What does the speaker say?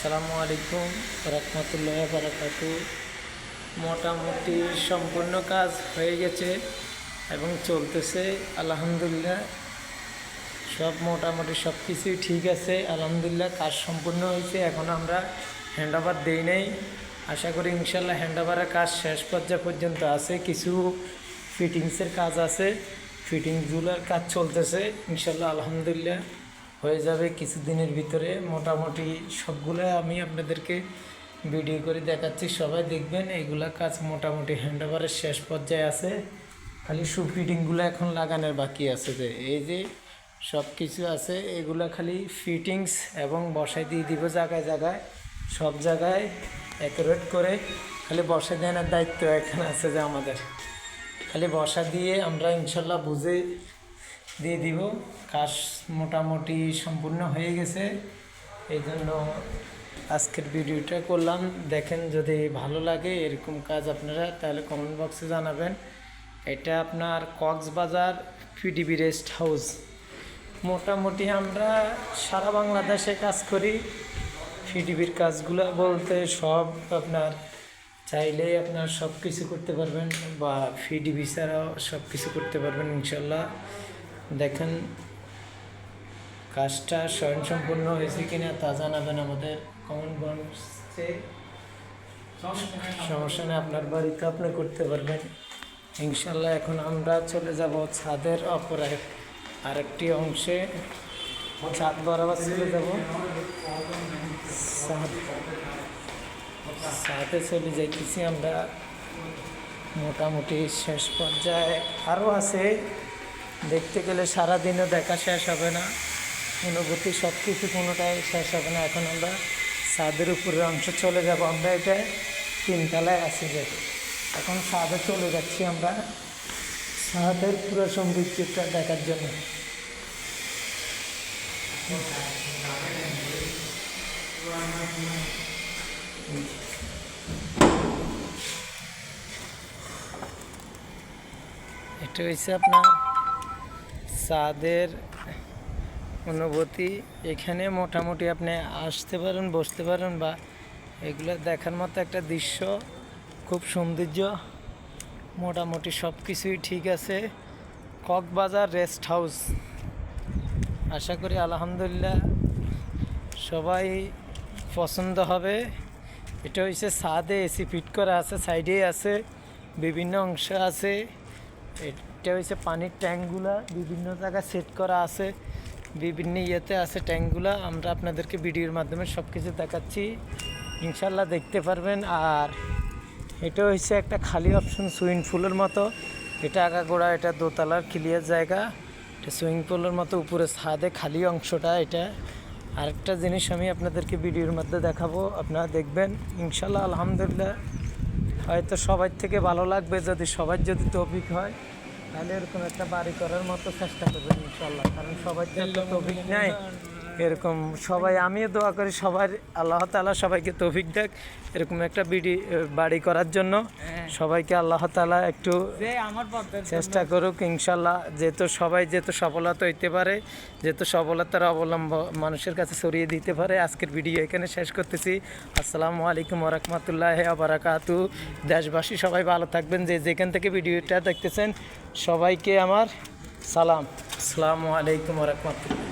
আসসালামু আলাইকুম রহমতুল্লাহ বারাকাতু। মোটামুটি সম্পূর্ণ কাজ হয়ে গেছে এবং চলতেছে আলহামদুলিল্লাহ। সব মোটামুটি সব কিছুই ঠিক আছে আলহামদুলিল্লাহ। কাজ সম্পূর্ণ হয়েছে, এখন আমরা হ্যান্ড ওভার দিই নেই। আশা করি ইনশাল্লাহ হ্যান্ড ওভারের কাজ শেষ পর্যায়ে পর্যন্ত আছে। কিছু ফিটিংসের কাজ আছে, ফিটিংসগুলোর কাজ চলতেছে ইনশাল্লাহ আলহামদুলিল্লাহ হয়ে যাবে কিছুদিনের ভিতরে। মোটামুটি সবগুলো আমি আপনাদেরকে ভিডিও করে দেখাচ্ছি, সবাই দেখবেন। এইগুলা কাজ মোটামুটি হ্যান্ড ওভারের শেষ পর্যায়ে আছে, খালি শু ফিটিংগুলো এখন লাগানোর বাকি আছে। যে এই যে সব কিছু আছে, এগুলো খালি ফিটিংস এবং বসাই দিয়ে দিব জায়গায় জায়গায়, সব জায়গায় অ্যাকুরেট করে খালি বসাই দেওয়ার দায়িত্ব এখানে আছে। যে আমাদের খালি বসা দিয়ে আমরা ইনশাল্লাহ বুঝে দিয়ে দিব। কাজ মোটামুটি সম্পূর্ণ হয়ে গেছে, এই জন্য আজকের ভিডিওটা করলাম। দেখেন, যদি ভালো লাগে এরকম কাজ আপনারা তাহলে কমেন্ট বক্সে জানাবেন। এটা আপনার কক্সবাজার পিডিবি রেস্ট হাউস। মোটামুটি আমরা সারা বাংলাদেশে কাজ করি। পিডিবির কাজগুলো বলতে সব আপনার চাইলে আপনার সব কিছু করতে পারবেন, বা পিডিবি ছাড়াও সব কিছু করতে পারবেন ইনশাল্লাহ। দেখেন কাজটা স্বয়ংসম্পূর্ণ হয়েছে কিনা তা জানাবেন আমাদের কমেন্ট বক্সে। সমস্যা নেই, আপনার বাড়িতে আপনি করতে পারবেন ইনশাল্লাহ। এখন আমরা চলে যাব ছাদের অপরে আরেকটি অংশে, ছাদ বরাবর চলে যাব। ছাদে চলে যাইতেছি আমরা, মোটামুটি শেষ পর্যায়ে আরও আছে। দেখতে গেলে সারাদিনও দেখা শেষ হবে না, অনুভূতি সব কিছু কোনোটাই শেষ হবে না। এখন আমরা ছাদের উপরের অংশ চলে যাব। আমরা এটা 3 তলায় আছি, যে এখন ছাদে চলে যাচ্ছি আমরা ছাদের পুরো সৌন্দর্যটা দেখার জন্য। এটা হচ্ছে আপনার ছাদের অনুভূতি। এখানে মোটামুটি আপনি আসতে পারেন, বসতে পারেন, বা এগুলো দেখার মতো একটা দৃশ্য, খুব সৌন্দর্য। মোটামুটি সব কিছুই ঠিক আছে। কক্সবাজার রেস্ট হাউস, আশা করি আলহামদুলিল্লাহ সবাই পছন্দ হবে। এটা হচ্ছে ছাদে এসি ফিট করা আছে, সাইডে আছে, বিভিন্ন অংশ আছে। এটা হচ্ছে পানির ট্যাঙ্কগুলা বিভিন্ন জায়গায় সেট করা আছে, বিভিন্ন ইয়েতে আছে ট্যাঙ্কগুলা। আমরা আপনাদেরকে ভিডিওর মাধ্যমে সব কিছু দেখাচ্ছি, ইনশাল্লাহ দেখতে পারবেন। আর এটা হচ্ছে একটা খালি অপশন সুইমিং পুলের মতো। এটা আগাগোড়া, এটা দোতলার ক্লিয়ার জায়গা। এটা সুইমিং পুলের মতো উপরে ছাদে খালি অংশটা এটা। আরেকটা জিনিস আমি আপনাদেরকে ভিডিওর মধ্যে দেখাবো, আপনারা দেখবেন ইনশাল্লাহ আলহামদুলিল্লাহ। হয়তো সবার থেকে ভালো লাগবে, যদি সবার যদি তৌফিক হয় তাহলে এরকম একটা বাড়ি করার মতো চেষ্টা করবেন ইনশাল্লাহ। কারণ সবার তো তৌফিক নেই এরকম। সবাই, আমিও দোয়া করি সবার, আল্লাহ তাআলা সবাইকে তৌফিক দেখ এরকম একটা বাড়ি করার জন্য। সবাইকে আল্লাহ তাআলা একটু চেষ্টা করুক ইনশাল্লাহ। যেহেতু সবাই যেহেতু সফলতা হইতে পারে, যেহেতু সফলতার অবলম্বন মানুষের কাছে ছড়িয়ে দিতে পারে। আজকের ভিডিও এখানে শেষ করতেছি। আসসালামু আলাইকুম ওয়া রাহমাতুল্লাহি ওয়া বারাকাতুহু। দেশবাসী সবাই ভালো থাকবেন, যে যেখান থেকে ভিডিওটা দেখতেছেন সবাইকে আমার সালাম। আসসালামু আলাইকুম ওয়া রাহমাতুল্লাহ।